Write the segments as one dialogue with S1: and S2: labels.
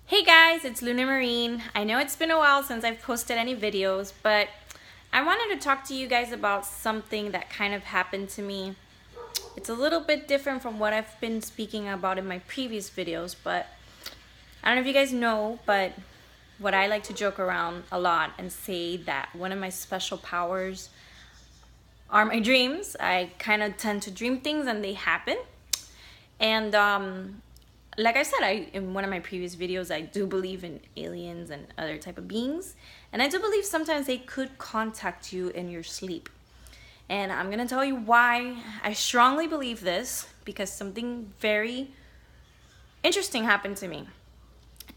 S1: Hey guys, it's Luna Marine. I know it's been a while since I've posted any videos, but I wanted to talk to you guys about something that kind of happened to me. It's a little bit different from what I've been speaking about in my previous videos, but I don't know if you guys know, but what I like to joke around a lot and say that one of my special powers are my dreams. I kind of tend to dream things and they happen. And like I said, in one of my previous videos, I do believe in aliens and other type of beings. And I do believe sometimes they could contact you in your sleep. And I'm going to tell you why I strongly believe this, because something very interesting happened to me.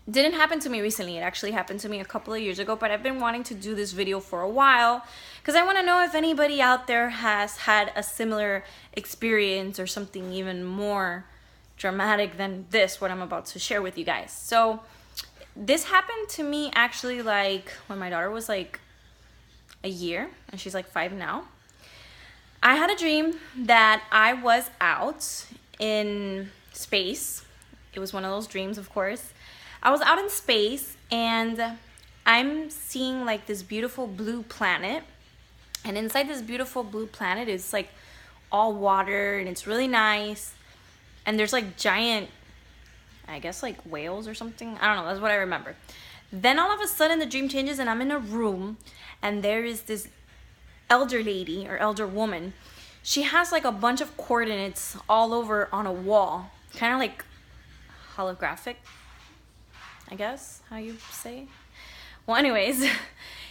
S1: It didn't happen to me recently. It actually happened to me a couple of years ago, but I've been wanting to do this video for a while because I want to know if anybody out there has had a similar experience or something even more dramatic than this, what I'm about to share with you guys. So this happened to me actually like when my daughter was like a year and she's like 5 now. I had a dream that I was out in space. It was one of those dreams, of course. I was out in space and I'm seeing like this beautiful blue planet, and inside this beautiful blue planet is like all water and it's really nice. And there's like giant, I guess like whales or something. I don't know, that's what I remember. Then all of a sudden the dream changes and I'm in a room and there is this elder lady or elder woman. She has like a bunch of coordinates all over on a wall, kind of like holographic, I guess how you say. Well, anyways,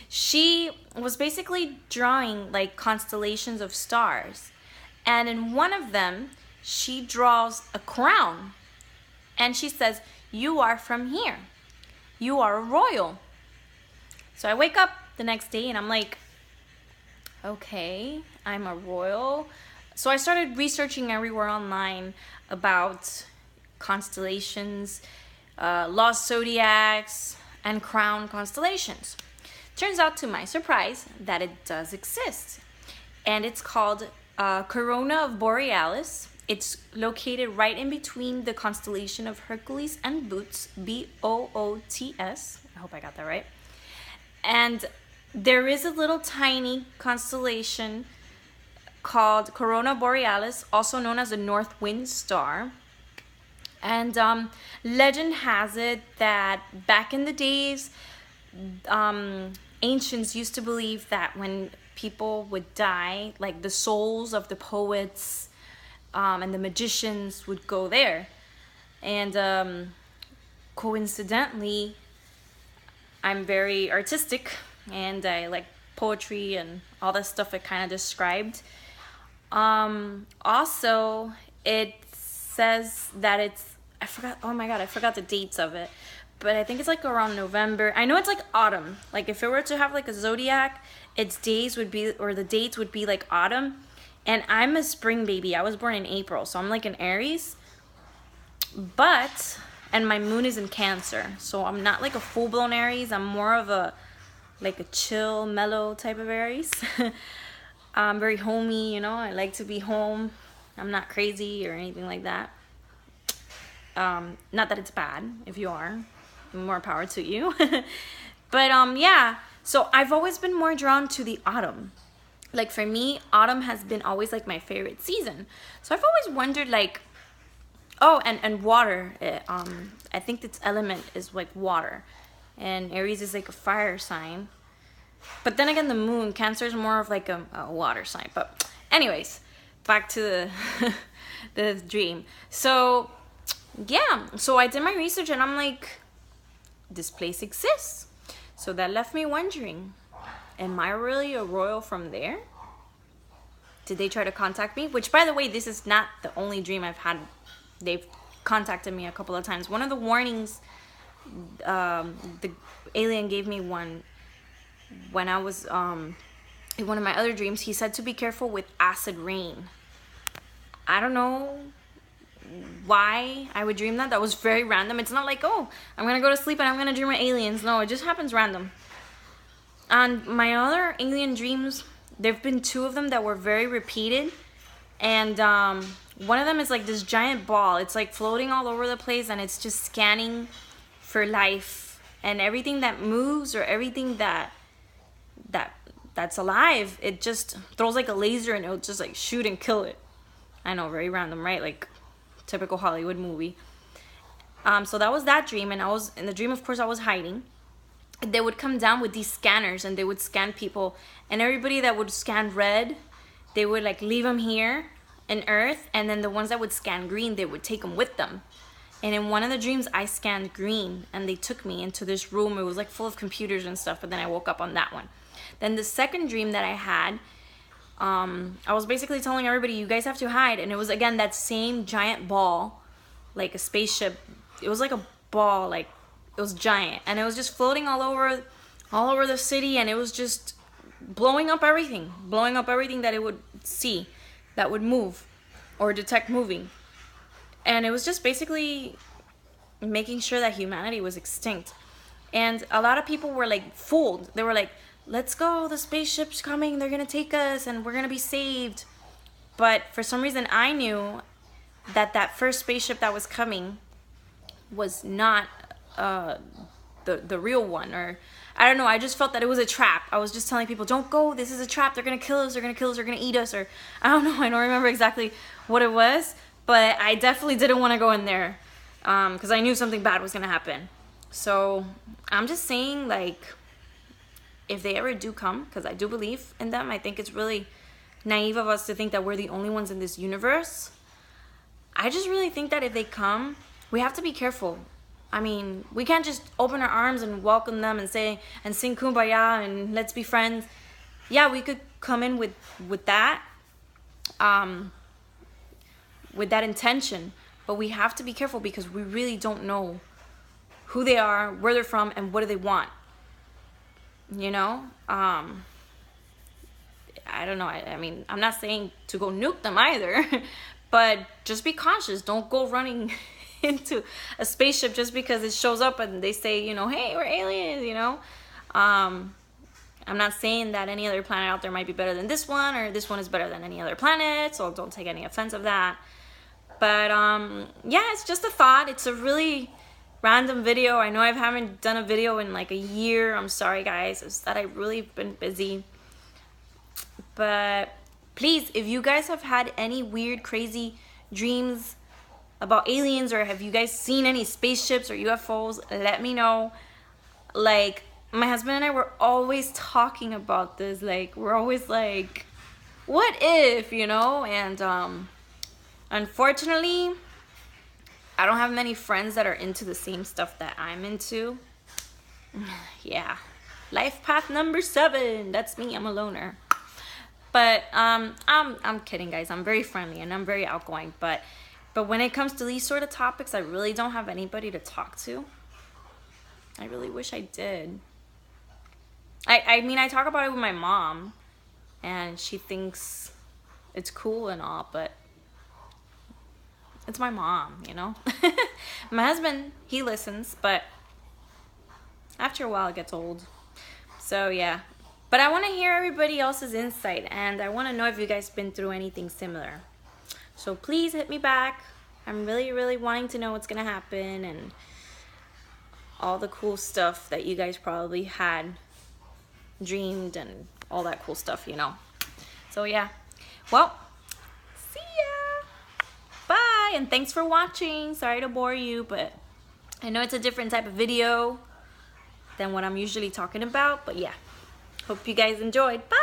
S1: she was basically drawing like constellations of stars. And in one of them, she draws a crown and she says, "You are from here. You are a royal." So I wake up the next day and I'm like, okay, I'm a royal. So I started researching everywhere online about constellations, lost zodiacs, and crown constellations. Turns out, to my surprise, that it does exist. And it's called Corona of Borealis. It's located right in between the constellation of Hercules and Boots, Boots. I hope I got that right. And there is a little tiny constellation called Corona Borealis, also known as the North Wind Star. And legend has it that back in the days, ancients used to believe that when people would die, like the souls of the poets and the magicians would go there. And coincidentally, I'm very artistic and I like poetry and all that stuff it kind of described. Also, it says that it's, I forgot the dates of it, but I think it's like around November. I know it's like autumn. Like if it were to have like a zodiac, its days would be, or the dates would be like autumn. And I'm a spring baby. I was born in April, so I'm like an Aries. And my moon is in Cancer, so I'm not like a full-blown Aries. I'm more of a like a chill, mellow type of Aries. I'm very homey, you know. I like to be home. I'm not crazy or anything like that. Not that it's bad. If you are, more power to you. But yeah. So I've always been more drawn to the autumn. Like for me, autumn has been always like my favorite season. So I've always wondered like, oh, and water. I think its element is like water, and Aries is like a fire sign. But then again, the moon, Cancer is more of like a water sign. But anyways, back to the dream. So yeah, so I did my research and I'm like, this place exists. So that left me wondering, am I really a royal from there? Did they try to contact me? Which, by the way, this is not the only dream I've had. They've contacted me a couple of times. One of the warnings, the alien gave me one when I was in one of my other dreams. He said to be careful with acid rain. I don't know why I would dream that. That was very random. It's not like, oh, I'm gonna go to sleep and I'm gonna dream of aliens. No, it just happens random. And my other alien dreams, there've been 2 of them that were very repeated. And one of them is like this giant ball. It's like floating all over the place and it's just scanning for life, and everything that moves or everything that's alive, it just throws like a laser and it'll just like shoot and kill it. I know, very random, right? Like typical Hollywood movie. So that was that dream, and I was in the dream, of course, I was hiding. They would come down with these scanners and they would scan people, and everybody that would scan red, they would like leave them here in Earth, and then the ones that would scan green, they would take them with them. And in one of the dreams, I scanned green, and they took me into this room. It was like full of computers and stuff, but then I woke up on that one. Then the second dream that I had, I was basically telling everybody, you guys have to hide. And it was, again, that same giant ball, like a spaceship. It was like a ball, like it was giant. And it was just floating all over the city, and it was just blowing up everything that it would see, that would move or detect moving. And it was just basically making sure that humanity was extinct. And a lot of people were like fooled. They were like, let's go, the spaceship's coming, they're gonna take us and we're gonna be saved. But for some reason I knew that that first spaceship that was coming was not the real one, or I don't know, I just felt that it was a trap. I was just telling people, don't go, this is a trap, they're gonna kill us, they're gonna eat us, or I don't know, I don't remember exactly what it was, but I definitely didn't want to go in there because I knew something bad was gonna happen. So I'm just saying, like, if they ever do come, because I do believe in them, I think it's really naive of us to think that we're the only ones in this universe. I just really think that if they come, we have to be careful. I mean, we can't just open our arms and welcome them and say and sing Kumbaya and let's be friends. Yeah, we could come in with that intention, but we have to be careful because we really don't know who they are, where they're from, and what do they want. You know, I don't know. I mean, I'm not saying to go nuke them either, but just be cautious. Don't go running into a spaceship just because it shows up and they say, you know, hey, we're aliens, you know. I'm not saying that any other planet out there might be better than this one, or this one is better than any other planet, so don't take any offense of that. But yeah, it's just a thought. It's a really random video. I know I haven't done a video in like a year. I'm sorry, guys. It's that I've really been busy. But please, if you guys have had any weird, crazy dreams about aliens, or have you guys seen any spaceships or UFOs, let me know. Like, my husband and I were always talking about this. Like, we're always like, what if, you know? And unfortunately, I don't have many friends that are into the same stuff that I'm into. Yeah. Life path number 7. That's me. I'm a loner. But I'm kidding, guys. I'm very friendly and I'm very outgoing. But when it comes to these sort of topics, I really don't have anybody to talk to. I really wish I did. I mean, I talk about it with my mom, and she thinks it's cool and all, but it's my mom, you know? My husband, he listens, but after a while it gets old. So yeah. But I want to hear everybody else's insight, and I want to know if you guys been through anything similar. So please hit me back. I'm really, really wanting to know what's going to happen and all the cool stuff that you guys probably had dreamed and all that cool stuff, you know. So yeah. Well, see ya. Bye, and thanks for watching. Sorry to bore you, but I know it's a different type of video than what I'm usually talking about, but yeah. Hope you guys enjoyed. Bye.